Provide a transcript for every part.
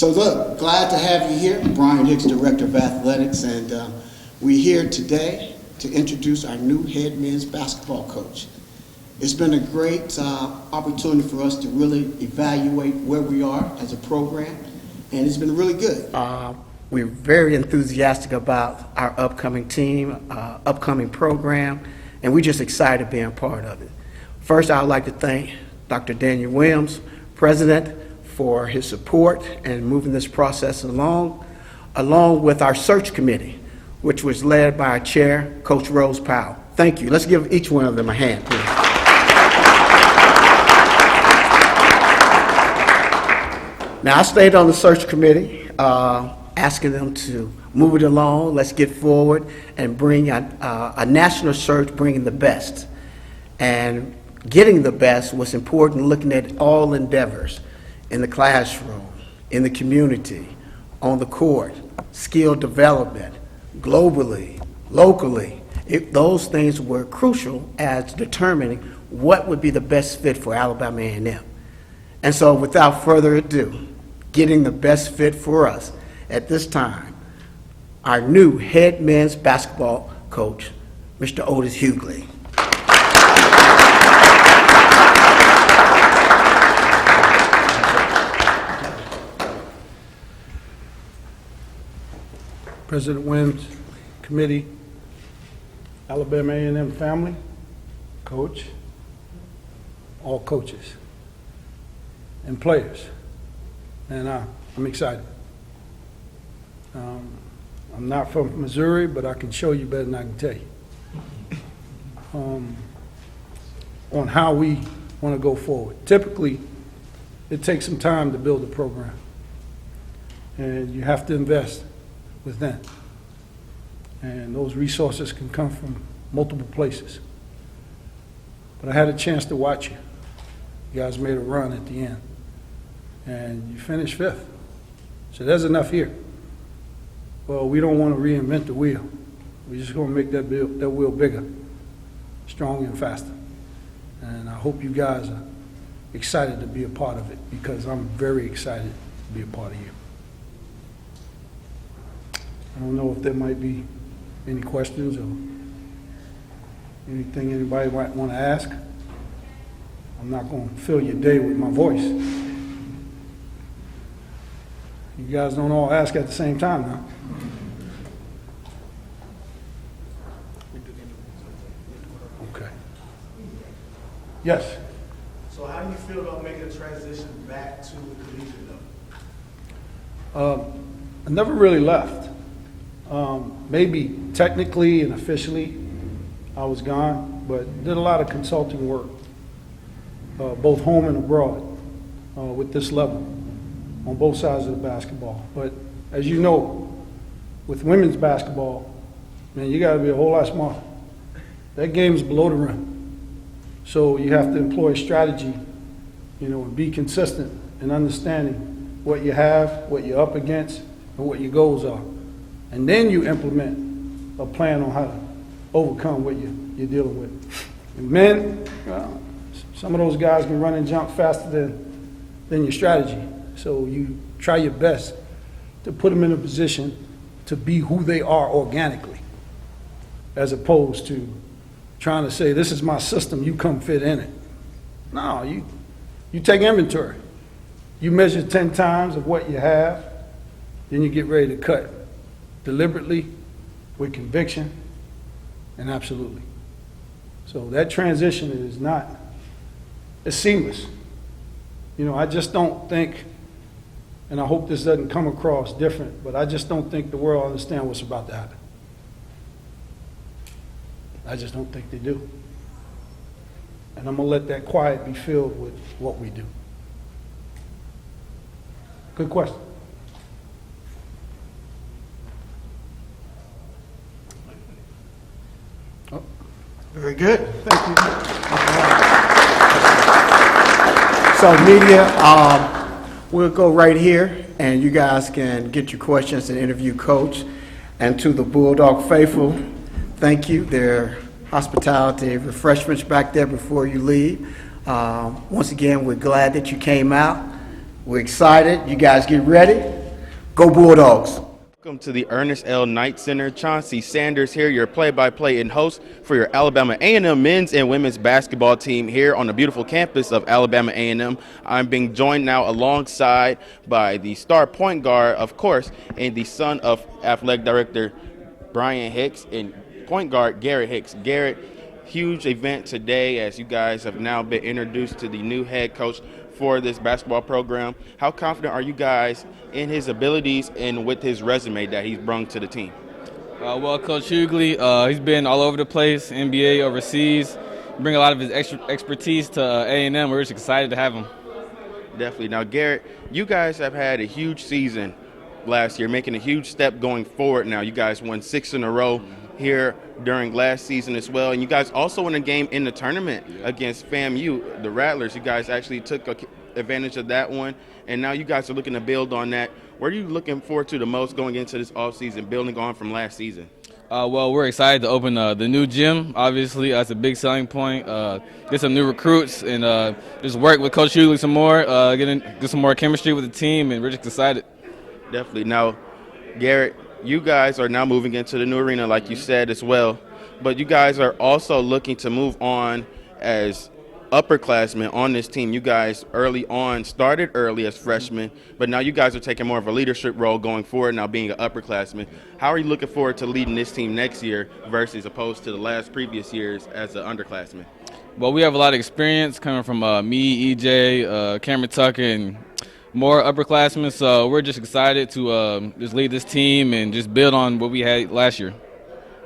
So look, glad to have you here. Brian Hicks, Director of Athletics, and we're here today to introduce our new head men's basketball coach. It's been a great opportunity for us to really evaluate where we are as a program, and it's been really good. We're very enthusiastic about our upcoming team, upcoming program, and we're just excited being part of it. First, I would like to thank Dr. Daniel Williams, President, for his support and moving this process along with our search committee, which was led by our chair, Coach Rose Powell. Thank you. Let's give each one of them a hand, please. Now, I stayed on the search committee, asking them to move it along. Let's get forward and bring a national search, bringing the best. And getting the best was important, looking at all endeavors in the classroom, in the community, on the court, skill development, globally, locally. Those things were crucial as determining what would be the best fit for Alabama A&M. And so without further ado, getting the best fit for us at this time, our new head men's basketball coach, Mr. Otis Hughley. President Williams, committee, Alabama A&M family, coach, all coaches, and players. And I'm excited. I'm not from Missouri, but I can show you better than I can tell you on how we want to go forward. Typically, it takes some time to build a program, and you have to invest within. And those resources can come from multiple places. But I had a chance to watch you. You guys made a run at the end, and you finished 5th. So there's enough here. Well, we don't want to reinvent the wheel. We're just going to make that wheel bigger, stronger, and faster. And I hope you guys are excited to be a part of it, because I'm very excited to be a part of you. I don't know if there might be any questions or anything anybody might want to ask. I'm not going to fill your day with my voice. You guys don't all ask at the same time now. Okay. Yes? So how do you feel about making a transition back to the collegiate level? I never really left. Maybe technically and officially I was gone, but did a lot of consulting work, both home and abroad, with this level on both sides of the basketball. But as you know, with women's basketball, man, you got to be a whole lot smarter. That game's below the rim. So you have to employ strategy, and be consistent in understanding what you have, what you're up against, and what your goals are. And then you implement a plan on how to overcome what you're dealing with. And men, some of those guys can run and jump faster than your strategy. So you try your best to put them in a position to be who they are organically, as opposed to trying to say, this is my system, you come fit in it. No, you take inventory. You measure 10 times of what you have, then you get ready to cut. Deliberately, with conviction, and absolutely. So that transition is it's seamless. I just don't think, and I hope this doesn't come across different, but I just don't think the world understands what's about to happen. I just don't think they do. And I'm going to let that quiet be filled with what we do. Good question. Very good. Thank you. So media, we'll go right here, and you guys can get your questions and interview Coach. And to the Bulldog faithful, thank you. Their hospitality, refreshments back there before you leave. Once again, we're glad that you came out. We're excited. You guys get ready. Go Bulldogs! Welcome to the Ernest L. Knight Center. Chauncey Sanders here, your play-by-play and host for your Alabama A&M men's and women's basketball team here on the beautiful campus of Alabama A&M. I'm being joined now alongside by the star point guard, of course, and the son of athletic director Brian Hicks and point guard Garrett Hicks. Garrett, huge event today as you guys have now been introduced to the new head coach for this basketball program. How confident are you guys in his abilities and with his resume that he's brought to the team? Well, Coach Hugley, he's been all over the place, NBA, overseas. Bring a lot of his expertise to A&M. We're just excited to have him. Definitely. Now, Garrett, you guys have had a huge season last year, making a huge step going forward now. You guys won 6 in a row here during last season as well. And you guys also won a game in the tournament against FAMU, the Rattlers. You guys actually took advantage of that one. And now you guys are looking to build on that. What are you looking forward to the most going into this offseason, building on from last season? Well, we're excited to open the new gym. Obviously, that's a big selling point. Get some new recruits and just work with Coach Hugley some more, get some more chemistry with the team, and we're just excited. Definitely. Now, Garrett, you guys are now moving into the new arena, like you said as well. But you guys are also looking to move on as upperclassmen on this team. You guys early on started early as freshmen, but now you guys are taking more of a leadership role going forward now being an upperclassman. How are you looking forward to leading this team next year versus opposed to the previous years as an underclassman? Well, we have a lot of experience coming from me, EJ, Cameron Tucker, and more upperclassmen, so we're just excited to just lead this team and just build on what we had last year.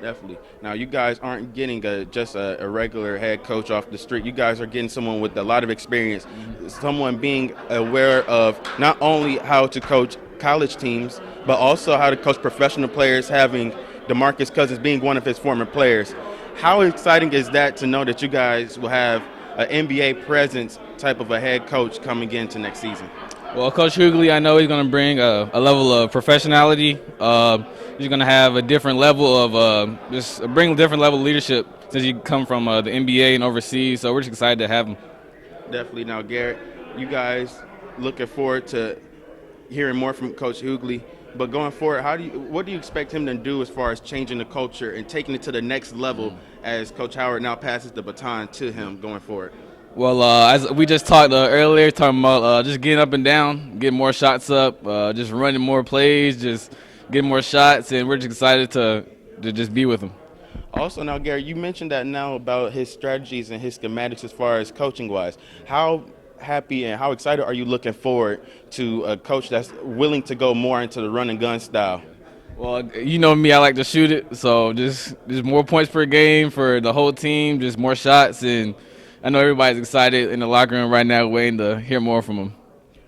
Definitely. Now, you guys aren't getting just a regular head coach off the street. You guys are getting someone with a lot of experience, someone being aware of not only how to coach college teams, but also how to coach professional players, having DeMarcus Cousins being one of his former players. How exciting is that to know that you guys will have an NBA presence type of a head coach coming into next season? Well, Coach Hugley, I know he's going to bring a level of professionality. He's going to have a different level of bring a different level of leadership since you come from the NBA and overseas. So we're just excited to have him. Definitely. Now, Garrett, you guys looking forward to hearing more from Coach Hugley. But going forward, what do you expect him to do as far as changing the culture and taking it to the next level as Coach Howard now passes the baton to him going forward? Well, as we just talked earlier, talking about just getting up and down, getting more shots up, just running more plays, just getting more shots, and we're just excited to just be with him. Also, now, Gary, you mentioned that now about his strategies and his schematics as far as coaching-wise. How happy and how excited are you looking forward to a coach that's willing to go more into the run-and-gun style? Well, you know me, I like to shoot it, so just more points per game for the whole team, just more shots, and I know everybody's excited in the locker room right now waiting to hear more from him.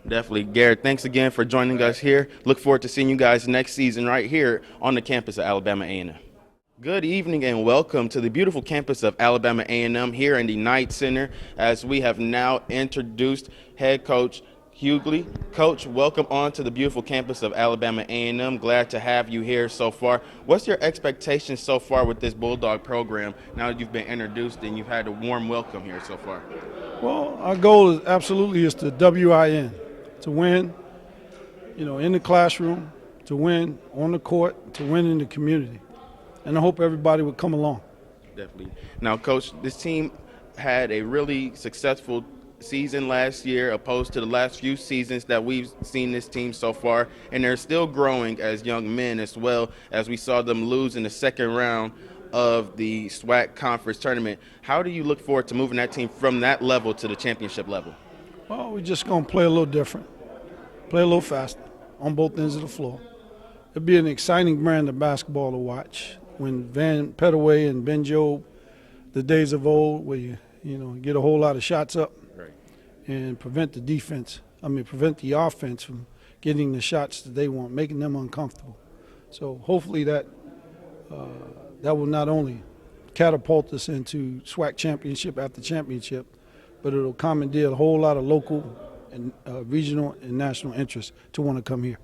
Definitely. Garrett, thanks again for joining us here. Look forward to seeing you guys next season right here on the campus of Alabama A&M. Good evening and welcome to the beautiful campus of Alabama A&M here in the Knight Center as we have now introduced head coach Hughley. Coach, welcome on to the beautiful campus of Alabama A&M. Glad to have you here so far. What's your expectations so far with this Bulldog program now that you've been introduced and you've had a warm welcome here so far? Well, our goal is absolutely to win, to win, in the classroom, to win on the court, to win in the community. And I hope everybody would come along. Definitely. Now, Coach, this team had a really successful season last year opposed to the last few seasons that we've seen this team so far, and they're still growing as young men as well as we saw them lose in the second round of the SWAC conference tournament. How do you look forward to moving that team from that level to the championship level? Well, we're just going to play a little different, play a little faster on both ends of the floor. It'll be an exciting brand of basketball to watch. When Van Pettaway and Ben Jobe, the days of old, where you get a whole lot of shots up, right, and prevent the offense from getting the shots that they want, making them uncomfortable. So hopefully that will not only catapult us into SWAC championship after championship, but it'll commandeer a whole lot of local and regional and national interest to want to come here.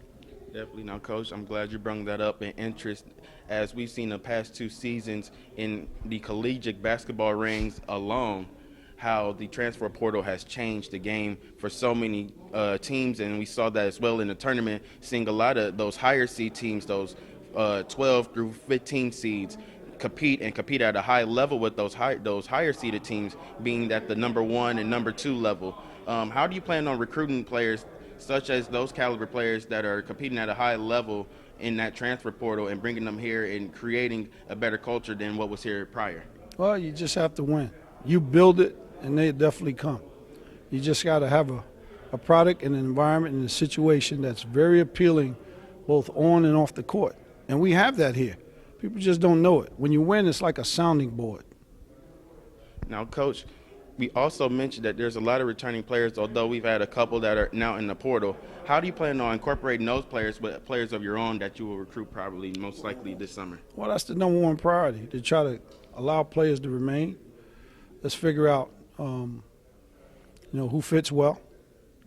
Definitely. Now, Coach, I'm glad you brought that up in interest as we've seen the past 2 seasons in the collegiate basketball rings alone. how the transfer portal has changed the game for so many teams, and we saw that as well in the tournament, seeing a lot of those higher seed teams, those 12 through 15 seeds, compete at a high level with those higher seeded teams being at the number 1 and number 2 level. How do you plan on recruiting players such as those caliber players that are competing at a high level in that transfer portal and bringing them here and creating a better culture than what was here prior? Well, you just have to win. You build it, and they definitely come. You just got to have a product and an environment and a situation that's very appealing both on and off the court. And we have that here. People just don't know it. When you win, it's like a sounding board. Now, Coach, we also mentioned that there's a lot of returning players, although we've had a couple that are now in the portal. How do you plan on incorporating those players with players of your own that you will recruit probably most likely this summer? Well, that's the number one priority, to try to allow players to remain. Let's figure out, who fits well,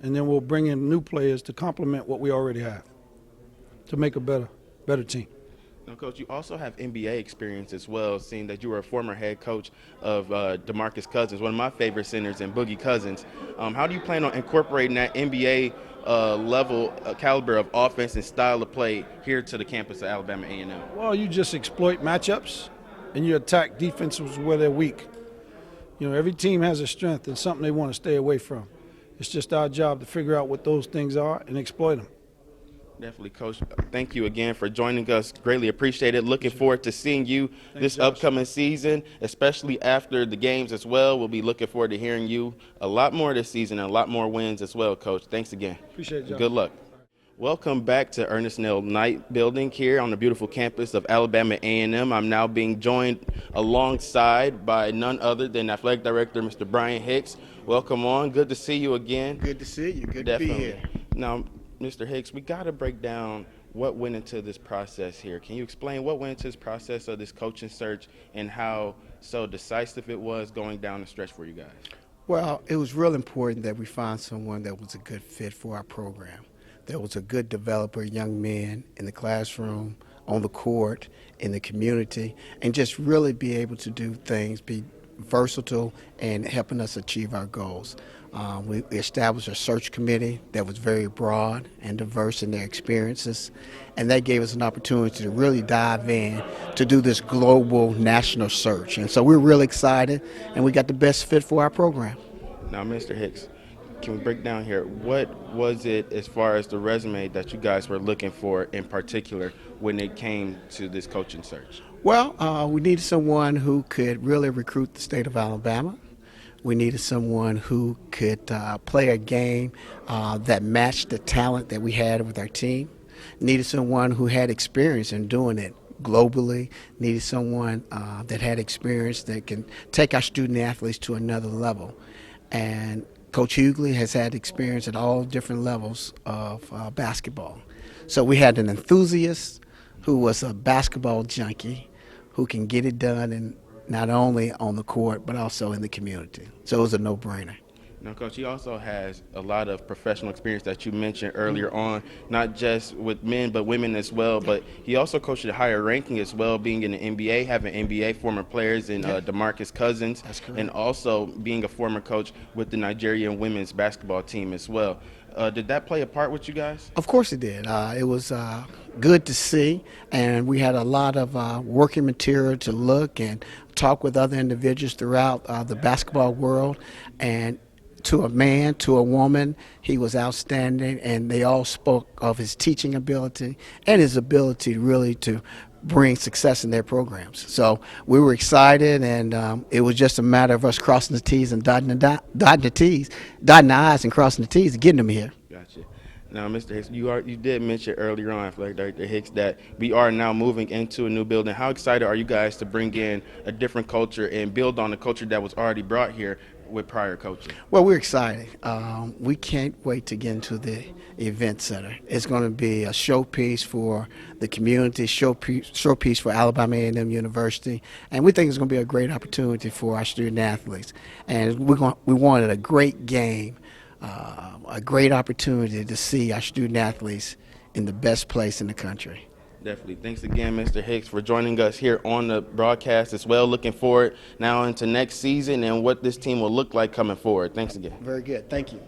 and then we'll bring in new players to complement what we already have to make a better team. Now, Coach, you also have NBA experience as well, seeing that you were a former head coach of DeMarcus Cousins, one of my favorite centers, and Boogie Cousins. How do you plan on incorporating that NBA level caliber of offense and style of play here to the campus of Alabama A&M? Well, you just exploit matchups, and you attack defenses where they're weak. Every team has a strength and something they want to stay away from. It's just our job to figure out what those things are and exploit them. Definitely, Coach. Thank you again for joining us. Greatly appreciate it. Looking forward to seeing you this upcoming season, especially after the games as well. We'll be looking forward to hearing you a lot more this season and a lot more wins as well, Coach. Thanks again. Appreciate it, Josh. Good luck. Welcome back to Ernest Knight Building here on the beautiful campus of Alabama A&M. I'm now being joined alongside by none other than Athletic Director Mr. Brian Hicks. Welcome on. Good to see you again. Good to see you. Good Definitely. to be here. Now, Mr. Hicks, we got to break down what went into this process here. Can you explain what went into this process of this coaching search and how so decisive it was going down the stretch for you guys? Well, it was real important that we find someone that was a good fit for our program. That was a good developer, young men in the classroom, on the court, in the community, and just really be able to do things, be versatile, and helping us achieve our goals. We established a search committee that was very broad and diverse in their experiences, and that gave us an opportunity to really dive in to do this global national search. And so we're really excited, and we got the best fit for our program. Now, Mr. Hicks, can we break down here, what was it as far as the resume that you guys were looking for in particular when it came to this coaching search? Well, we needed someone who could really recruit the state of Alabama. We needed someone who could play a game that matched the talent that we had with our team. Needed someone who had experience in doing it globally. Needed someone that had experience that can take our student athletes to another level. And Coach Hugley has had experience at all different levels of basketball. So we had an enthusiast who was a basketball junkie who can get it done, and not only on the court but also in the community. So it was a no-brainer. Now, Coach, he also has a lot of professional experience that you mentioned earlier on, not just with men but women as well. But he also coached at a higher ranking as well, being in the NBA, having NBA former players in DeMarcus Cousins, and also being a former coach with the Nigerian women's basketball team as well. Did that play a part with you guys? Of course it did. It was good to see, and we had a lot of working material to look and talk with other individuals throughout the basketball world. And to a man, to a woman, he was outstanding, and they all spoke of his teaching ability and his ability really to bring success in their programs. So we were excited, and it was just a matter of us crossing the T's and dotting the I's and crossing the T's and getting them here. Gotcha. Now, Mr. Hicks, you did mention earlier on, like Dr. Hicks, that we are now moving into a new building. How excited are you guys to bring in a different culture and build on the culture that was already brought here with prior coaching? Well, we're excited. We can't wait to get into the event center. It's going to be a showpiece for the community, showpiece for Alabama A&M University, and we think it's going to be a great opportunity for our student athletes. And we wanted a great game, a great opportunity to see our student athletes in the best place in the country. Definitely. Thanks again, Mr. Hicks, for joining us here on the broadcast as well. Looking forward now into next season and what this team will look like coming forward. Thanks again. Very good. Thank you.